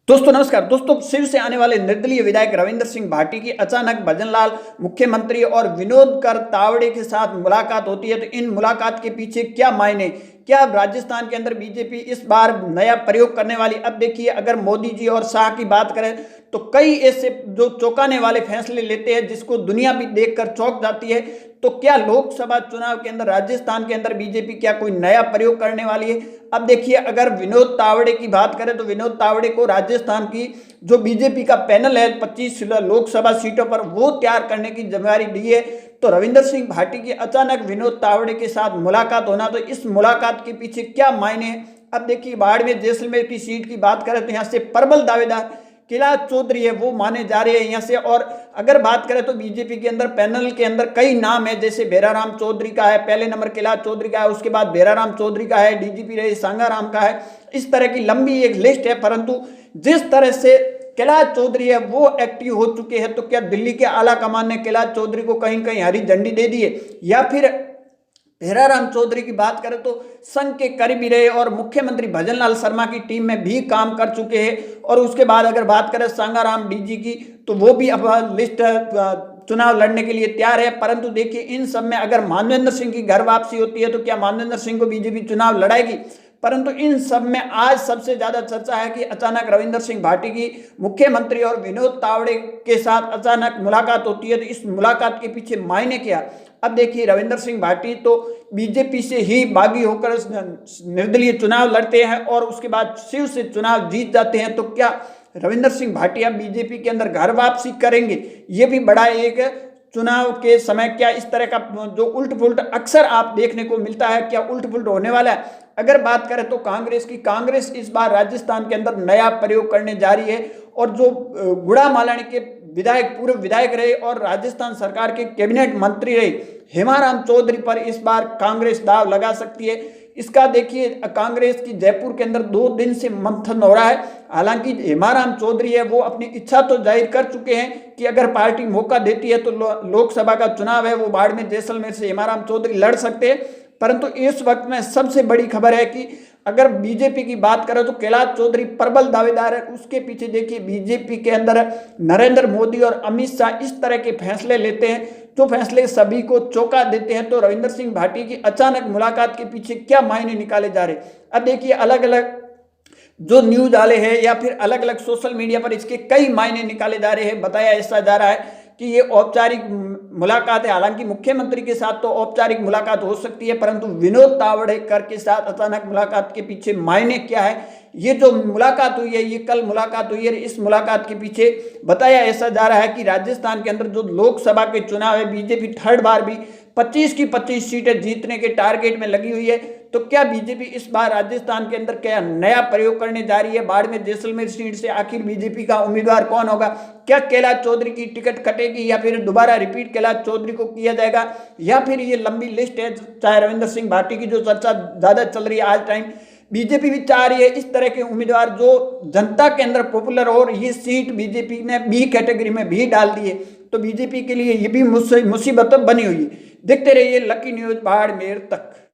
दोस्तों नमस्कार। दोस्तों शिव से आने वाले निर्दलीय विधायक रविंद्र सिंह भाटी की अचानक भजनलाल मुख्यमंत्री और विनोद कर तावड़े के साथ मुलाकात होती है। तो इन मुलाकात के पीछे क्या मायने, क्या राजस्थान के अंदर बीजेपी इस बार नया प्रयोग करने वाली। अब देखिए, अगर मोदी जी और शाह की बात करें तो कई ऐसे जो चौंकाने वाले फैसले लेते हैं जिसको दुनिया भी देखकर चौंक जाती है। तो क्या लोकसभा चुनाव के अंदर राजस्थान के अंदर बीजेपी क्या कोई नया प्रयोग करने वाली है। अब देखिए, अगर विनोद तावड़े की बात करें तो विनोद तावड़े को राजस्थान की जो बीजेपी का पैनल है 25 लोकसभा सीटों पर वो तैयार करने की जिम्मेदारी दी है। तो रविंद्र सिंह भाटी की अचानक विनोद तावड़े के साथ मुलाकात होना, तो इस मुलाकात के पीछे क्या मायने हैं। अब देखिए, बाड़मेर जैसलमेर की सीट की बात करें तो यहाँ से प्रबल दावेदार कैलाश चौधरी है वो माने जा रहे हैं यहाँ से। और अगर बात करें तो बीजेपी के अंदर पैनल के अंदर कई नाम है, जैसे भेराराम चौधरी का है, पहले नंबर कैलाश चौधरी का है, उसके बाद भेराराम चौधरी का है, डीजीपी रहे सांगाराम का है। इस तरह की लंबी एक लिस्ट है, परंतु जिस तरह से कैलाश चौधरी है वो एक्टिव हो चुके हैं, तो क्या दिल्ली के आला कमान ने कैलाश चौधरी को कहीं कहीं हरी झंडी दे दी है, या फिर भेराराम चौधरी की बात करें तो संघ के करीबी रहे और मुख्यमंत्री भजनलाल शर्मा की टीम में भी काम कर चुके हैं। और उसके बाद अगर बात करें सांगाराम डीजी की, तो वो भी अब लिस्ट चुनाव लड़ने के लिए तैयार है। परंतु देखिए, इन सब में अगर मानवेंद्र सिंह की घर वापसी होती है तो क्या मानवेंद्र सिंह को बीजेपी चुनाव लड़ाएगी। परंतु इन सब में आज सबसे ज्यादा चर्चा है कि अचानक रविंद्र सिंह भाटी की मुख्यमंत्री और विनोद तावड़े के साथ अचानक मुलाकात होती है। तो इस मुलाकात के पीछे मायने क्या। अब देखिए, रविंद्र सिंह भाटी तो बीजेपी से ही बागी होकर निर्दलीय चुनाव लड़ते हैं और उसके बाद शिव से चुनाव जीत जाते हैं। तो क्या रविंद्र सिंह भाटी अब बीजेपी के अंदर घर वापसी करेंगे, ये भी बड़ा एक चुनाव के समय क्या इस तरह का जो उल्ट पुलट अक्सर आप देखने को मिलता है, क्या उल्ट पुलट होने वाला है। अगर बात करें तो कांग्रेस इस बार राजस्थान के अंदर नया प्रयोग करने जा रही है। और जो गुड़ा मालानी के पूर्व विधायक रहे और राजस्थान सरकार के कैबिनेट मंत्री रहे हेमाराम चौधरी पर इस बार कांग्रेस दाव लगा सकती है। इसका देखिए, कांग्रेस की जयपुर के अंदर 2 दिन से मंथन हो रहा है। हालांकि हेमाराम चौधरी है वो अपनी इच्छा तो जाहिर कर चुके हैं कि अगर पार्टी मौका देती है तो लोकसभा का चुनाव है वो बाड़मेर जैसलमेर से हेमाराम चौधरी लड़ सकते हैं। परंतु इस वक्त में सबसे बड़ी खबर है कि अगर बीजेपी की बात करें तो कैलाश चौधरी प्रबल दावेदार है। उसके पीछे देखिए, बीजेपी के अंदर नरेंद्र मोदी और अमित शाह इस तरह के फैसले लेते हैं जो फैसले सभी को चौंका देते हैं। तो रविंद्र सिंह भाटी की अचानक मुलाकात के पीछे क्या मायने निकाले जा रहे हैं। अब देखिए, अलग अलग जो न्यूज वाले हैं या फिर अलग अलग सोशल मीडिया पर इसके कई मायने निकाले जा रहे हैं। बताया ऐसा जा रहा है कि ये औपचारिक मुलाकात है। हालांकि मुख्यमंत्री के साथ तो औपचारिक मुलाकात हो सकती है, परंतु विनोद तावड़ेकर के साथ अचानक मुलाकात के पीछे मायने क्या है। ये जो मुलाकात हुई है, ये कल मुलाकात हुई है। इस मुलाकात के पीछे बताया ऐसा जा रहा है कि राजस्थान के अंदर जो लोकसभा के चुनाव है बीजेपी थर्ड बार भी 25 की 25 सीटें जीतने के टारगेट में लगी हुई है। तो क्या बीजेपी इस बार राजस्थान के अंदर क्या नया प्रयोग करने जा रही है। बाड़मेर जैसलमेर सीट से आखिर बीजेपी का उम्मीदवार कौन होगा। क्या कैलाश चौधरी की टिकट कटेगी या फिर दोबारा रिपीट कैलाश चौधरी को किया जाएगा, या फिर ये लंबी लिस्ट है चाहे रविंद्र सिंह भाटी की जो चर्चा ज्यादा चल रही है आज टाइम। बीजेपी भी चाह रही है इस तरह के उम्मीदवार जो जनता के अंदर पॉपुलर हो, और ये सीट बीजेपी ने बी कैटेगरी में भी डाल दी है। तो बीजेपी के लिए ये भी मुसीबत बनी हुई है। देखते रहिए लकी न्यूज बाड़मेर तक।